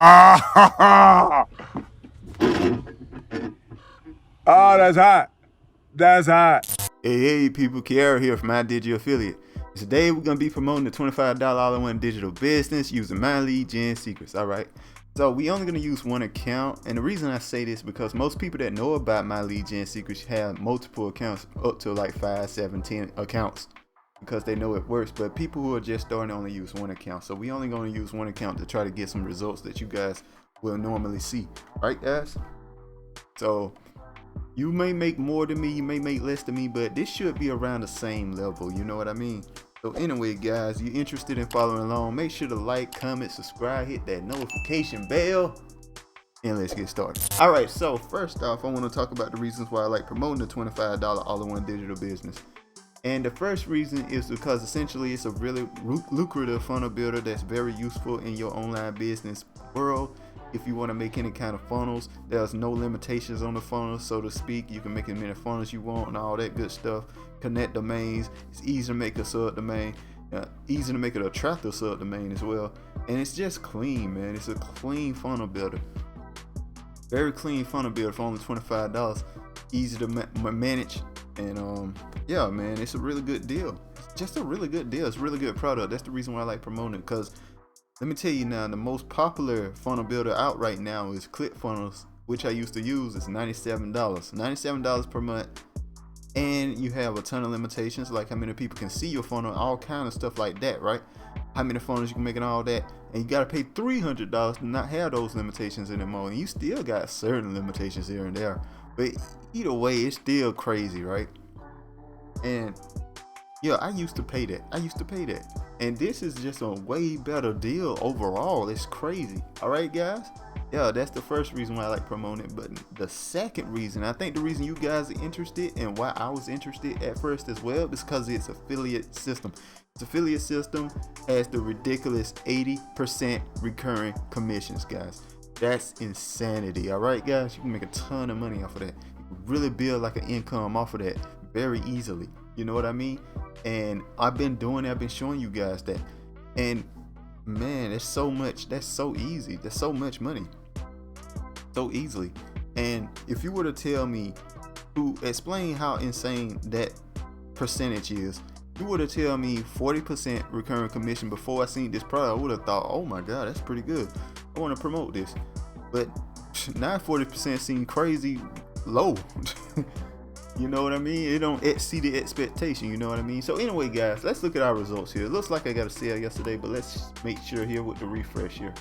Ah, oh, that's hot. That's hot. Hey, people, Kiara here from iDigi Affiliate. Today we're gonna be promoting the $25 all-in-one digital business using My Lead Gen Secrets. All right. So we only gonna use one account, and the reason I say this because most people that know about My Lead Gen Secrets have multiple accounts, up to like 5, 7, 10 accounts, because they know it works. But people who are just starting only use one account. So we only gonna use one account to try to get some results that you guys will normally see, right, guys? So you may make more than me, you may make less than me, but this should be around the same level, you know what I mean? So anyway, guys, you're interested in following along, make sure to like, comment, subscribe, hit that notification bell, and let's get started. All right, so first off, I want to talk about the reasons why I like promoting the $25 all-in-one digital business. And the first reason is because essentially it's a really lucrative funnel builder that's very useful in your online business world. If you want to make any kind of funnels, there's no limitations on the funnels, so to speak. You can make as many funnels you want and all that good stuff. Connect domains. It's easy to make a subdomain. Easy to make an attractive subdomain as well. And it's just clean, man. It's a clean funnel builder. Very clean funnel builder for only $25. Easy to manage. And yeah, man, it's a really good deal. It's just a really good deal. It's a really good product. That's the reason why I like promoting it, because let me tell you now, the most popular funnel builder out right now is ClickFunnels, which I used to use. It's $97. $97 per month. And you have a ton of limitations, like how many people can see your funnel, all kind of stuff like that, right? How many funnels you can make and all that. And you got to pay $300 to not have those limitations anymore. And you still got certain limitations here and there. But either way, it's still crazy, right? And yeah, I used to pay that. And this is just a way better deal overall. It's crazy. All right, guys? Yeah, that's the first reason why I like promoting it. But the second reason, I think the reason you guys are interested and why I was interested at first as well, is because it's affiliate system. Its affiliate system has the ridiculous 80% recurring commissions, guys. That's insanity. All right, guys? You can make a ton of money off of that. You can really build like an income off of that very easily. You know what I mean? And I've been doing it. I've been showing you guys that. And man, there's so much. That's so easy. There's so much money. So easily. And if you were to tell me, to explain how insane that percentage is, you were to tell me 40% recurring commission before I seen this product, I would have thought, oh my God, that's pretty good. I want to promote this. But now 40% seem crazy low. You know what I mean? It don't exceed the expectation, you know what I mean? So anyway, guys, let's look at our results here. It looks like I got a sale yesterday, but let's make sure here with the refresh here.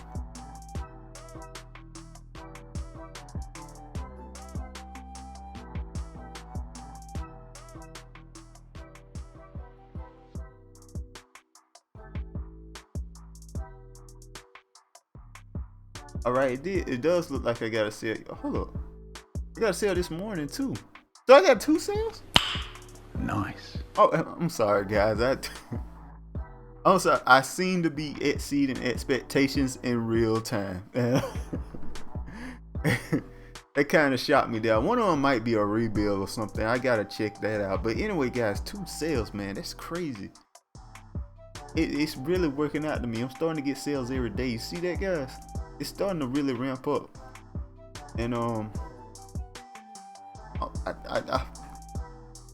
All right, it does look like I got a sale. Hold up. I got a sale this morning too. So I got 2 sales? Nice. Oh, I'm sorry, guys. I'm sorry. I seem to be exceeding expectations in real time. That kind of shocked me there. One of them might be a rebuild or something. I gotta check that out. But anyway, guys, 2 sales, man. That's crazy. It's really working out to me. I'm starting to get sales every day. You see that, guys? It's starting to really ramp up. And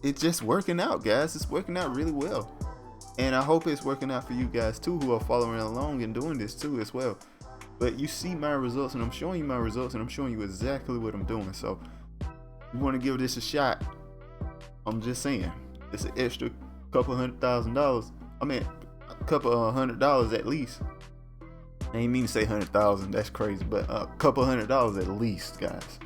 it's just working out, guys. It's working out really well. And I hope it's working out for you guys too, who are following along and doing this too as well. But you see my results, and I'm showing you my results, and I'm showing you exactly what I'm doing. So you want to give this a shot, I'm just saying, it's an extra couple $100,000. I mean, a couple $100 at least. I ain't mean to say 100,000, that's crazy, but a couple $100 at least, guys,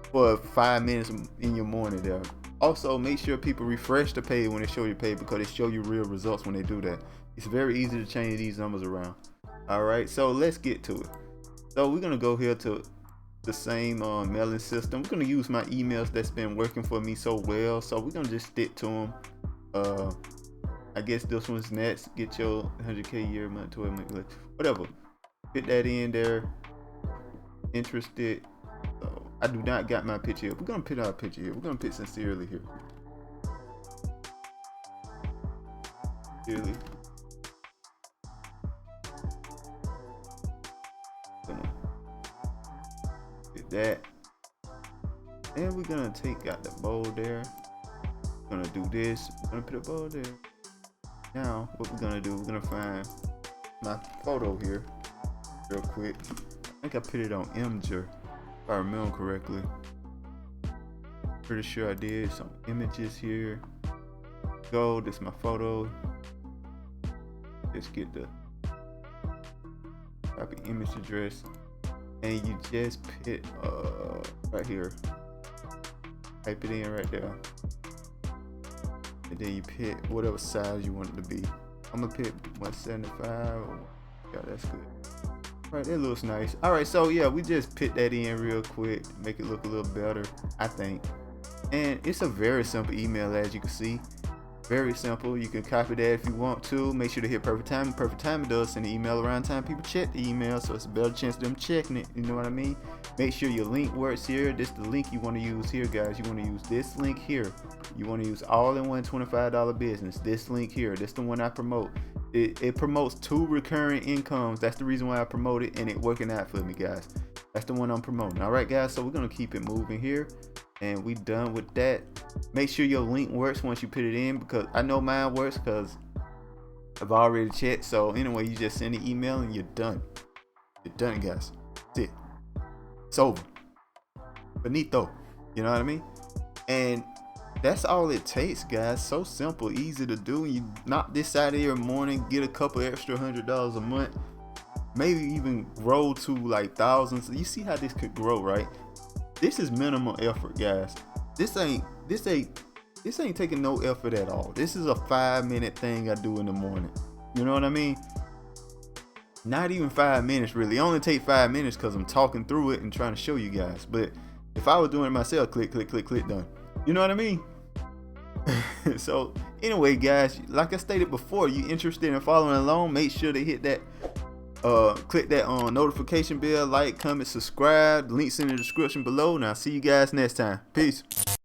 for 5 minutes in your morning there. Also, make sure people refresh the page when they show you page, because they show you real results when they do that. It's very easy to change these numbers around. All right, so let's get to it. So we're gonna go here to the same mailing system. We're gonna use my emails that's been working for me so well. So we're gonna just stick to them. I guess this one's next. Get your 100K year, month, 12 month, whatever. Fit that in there. Interested. So I do not got my picture here. We're gonna put our picture here. We're gonna put sincerely here. Sincerely. Come on. that. And we're gonna take out the bowl there. We're gonna do this. We're gonna put a bowl there. Now, what we're gonna do, we're gonna find my photo here real quick. I think I put it on Imgur, if I remember correctly. Pretty sure I did. Some images here. Go, this is my photo. Just get the copy image address. And you just put right here. Type it in right there. And then you pick whatever size you want it to be. I'm gonna pick 175. Yeah, that's good. Right, that looks nice. Alright, so yeah, we just put that in real quick, make it look a little better, I think. And it's a very simple email, as you can see. Very simple. You can copy that if you want to. Make sure to hit perfect time. Perfect time does send an email around time people check the email, so it's a better chance of them checking it. You know what I mean? Make sure your link works here. This is the link you want to use here, guys. You want to use this link here. You want to use all-in-one $25 business. This link here. This is the one I promote. It promotes 2 recurring incomes. That's the reason why I promote it, and it working out for me, guys. That's the one I'm promoting. All right, guys. So we're gonna keep it moving here. And we done with that. Make sure your link works once you put it in, because I know mine works because I've already checked. So anyway, you just send an email and you're done. You're done, guys. That's it. It's over. Finito. You know what I mean? And that's all it takes, guys. So simple, easy to do. You knock this out of your morning, get a couple extra $100 a month, maybe even grow to like thousands. You see how this could grow, right? This is minimal effort, guys. This ain't taking no effort at all. This is a 5-minute thing I do in the morning. You know what I mean? Not even 5 minutes, really. It only take 5 minutes because I'm talking through it and trying to show you guys. But if I was doing it myself, click, click, click, click, done. You know what I mean? So anyway, guys, like I stated before, you interested in following along, make sure to hit that click that notification bell, like, comment, subscribe. Links in the description below. Now see you guys next time. Peace.